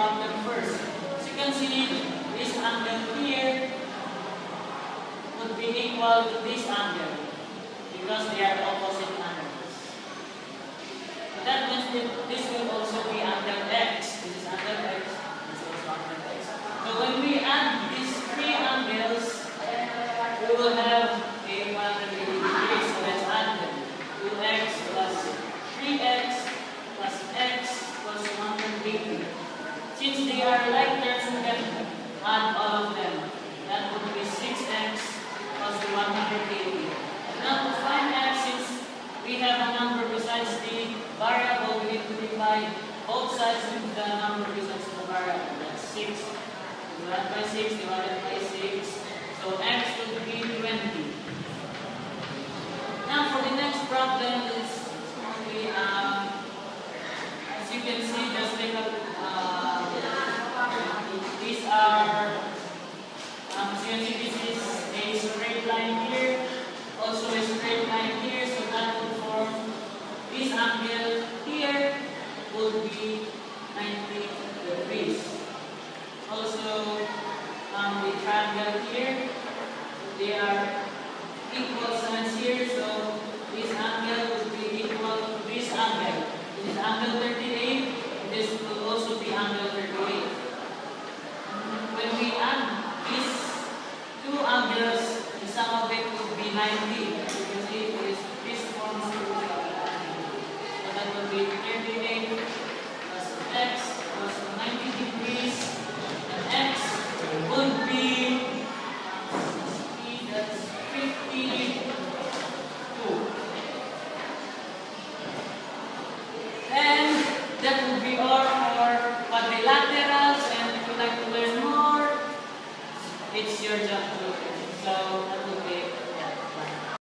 problem first. As you can see, this angle here would be equal to this angle because they are opposite angles. So that means that this will also be angle x. This is angle x. This is also angle x. So when we add these three angles, we will have a 180 degrees. So let's add them. 2x plus 3x plus x plus 180. Since they are like terms, we can add all of them. That would be 6x plus 180. Now to find x, since we have a number besides the variable, we need to divide both sides with the number besides the variable. That's 6 divided by 6 divided by 6. So x would be 20. Now for the next problem is only, as you can see, just take up, these are, as you can see, this is a straight line here, also a straight line here, so that would form this angle here would be 90 degrees. Also, the triangle here, they are equal sides here, so this angle would be equal to this angle. This is angle 38, this will also be angle 38. When we add these two angles, the sum of it would be 90. As you can see, this forms to be 90. So that would be 38 plus x plus 90 degrees, and x would be 60, that's 52. And that would be all for quadrilaterals, and if you'd like to learn more, it's your job to look at it. So that would be